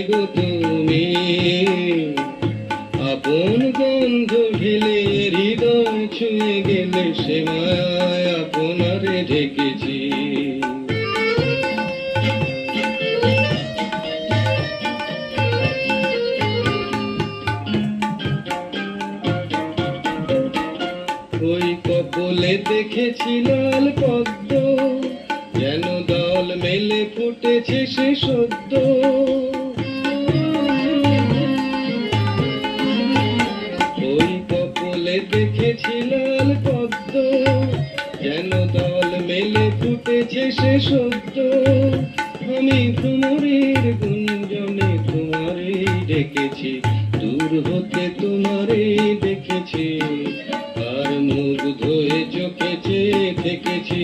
গো তুমি, আপন গন্ধ ঢেলে হৃদয় ছুঁয়ে গেলে সে মায়ায় আপনারে ঢেকেছি। ওই কপলে দেখেছি লাল পদ্ম, যেন দল মেলে ফুটেছে সে সদ্য। ওই কপলে দেখেছি লাল পদ্ম, যেন দল মেলে ফুটেছে সে সদ্য। আমি ভ্রমরের গুঞ্জনে তোমারে ডেকেছি, দূর হতে তোমারে দেখেছি, আর মুগ্ধ হয়ে চোখে চেয়ে থেকেছি।